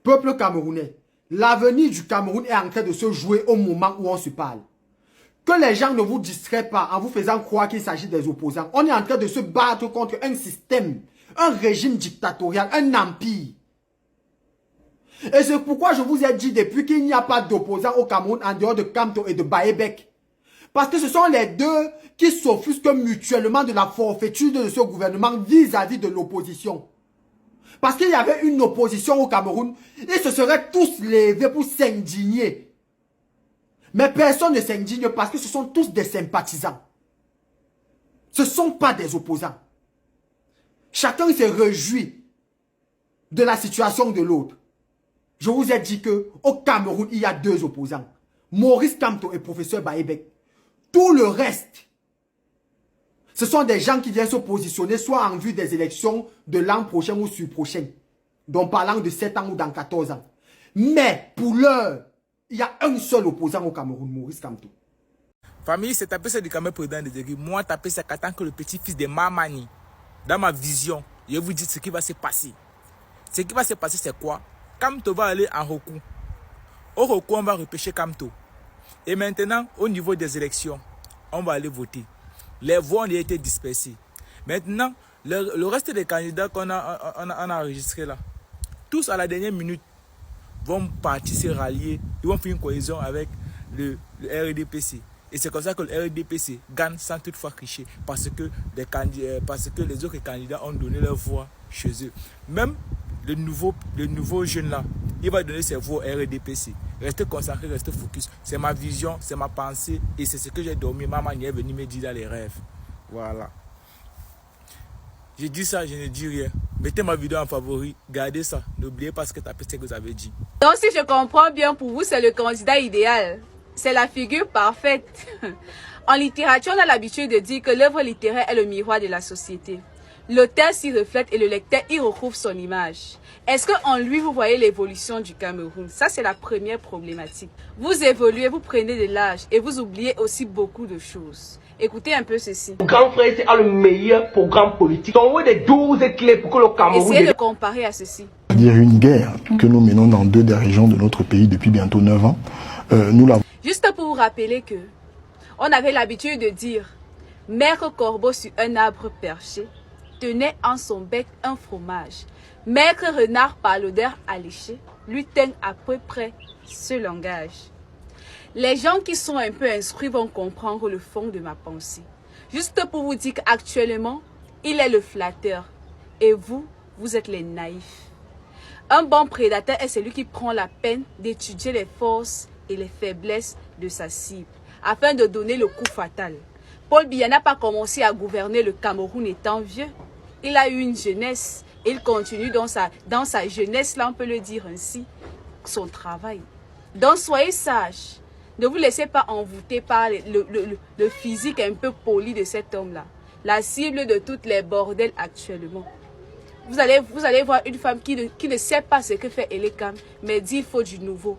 Peuple camerounais, l'avenir du Cameroun est en train de se jouer au moment où on se parle. Que les gens ne vous distraient pas en vous faisant croire qu'il s'agit des opposants. On est en train de se battre contre un système, un régime dictatorial, un empire. Et c'est pourquoi je vous ai dit depuis qu'il n'y a pas d'opposants au Cameroun en dehors de Kamto et de Baebek. Parce que ce sont les deux qui s'offusquent mutuellement de la forfaiture de ce gouvernement vis-à-vis de l'opposition. Parce qu'il y avait une opposition au Cameroun, ils se seraient tous levés pour s'indigner. Mais personne ne s'indigne parce que ce sont tous des sympathisants. Ce ne sont pas des opposants. Chacun se réjouit de la situation de l'autre. Je vous ai dit qu'au Cameroun, il y a deux opposants. Maurice Kamto et professeur Baebek. Tout le reste, ce sont des gens qui viennent se positionner soit en vue des élections de l'an prochain ou sur-prochain. Donc parlant de 7 ans ou dans 14 ans. Mais pour l'heure, il y a un seul opposant au Cameroun, Maurice Kamto. Famille, c'est tapé ça du Cameroun président de Degui. Moi, tapé ça qu'attend que le petit-fils de Mamani. Dans ma vision, je vous dis ce qui va se passer. Ce qui va se passer, c'est quoi? Kamto va aller en recours. Au recours, on va repêcher Kamto. Et maintenant, au niveau des élections, on va aller voter. Les voix ont été dispersées. Maintenant, le reste des candidats qu'on a enregistrés là, tous à la dernière minute vont partir se rallier. Ils vont faire une cohésion avec le RDPC. Et c'est comme ça que le RDPC gagne sans toutefois tricher. Parce que les autres candidats ont donné leur voix chez eux. Même le nouveau jeune là, il va donner ses voix au RDPC. Restez concentrés, restez focus. C'est ma vision, c'est ma pensée et c'est ce que j'ai dormi. Maman est venue me dire dans les rêves. Voilà. J'ai dit ça, je ne dis rien. Mettez ma vidéo en favori, gardez ça. N'oubliez pas ce que vous avez dit. Donc si je comprends bien, pour vous, c'est le candidat idéal. C'est la figure parfaite. En littérature, on a l'habitude de dire que l'œuvre littéraire est le miroir de la société. L'auteur s'y reflète et le lecteur y retrouve son image. Est-ce qu'en lui, vous voyez l'évolution du Cameroun? Ça, c'est la première problématique. Vous évoluez, vous prenez de l'âge et vous oubliez aussi beaucoup de choses. Écoutez un peu ceci. Le grand frère, c'est le meilleur programme politique. On des 12 clés pour que le Cameroun... Essayez de comparer à ceci. C'est-à-dire une guerre que nous menons dans deux des régions de notre pays depuis bientôt 9 ans. Juste pour vous rappeler que on avait l'habitude de dire Maître Corbeau sur un arbre perché tenait en son bec un fromage. Maître Renard par l'odeur alléchée lui teigne à peu près ce langage. Les gens qui sont un peu instruits vont comprendre le fond de ma pensée. Juste pour vous dire qu'actuellement, il est le flatteur et vous, vous êtes les naïfs. Un bon prédateur est celui qui prend la peine d'étudier les forces et les faiblesses de sa cible afin de donner le coup fatal. Paul Biya n'a pas commencé à gouverner le Cameroun étant vieux. Il a eu une jeunesse et il continue dans sa jeunesse, là on peut le dire ainsi, son travail. Donc soyez sages. Ne vous laissez pas envoûter par le physique un peu poli de cet homme-là. La cible de toutes les bordels actuellement. Vous allez voir une femme qui ne sait pas ce que fait Elekam, mais dit il faut du nouveau.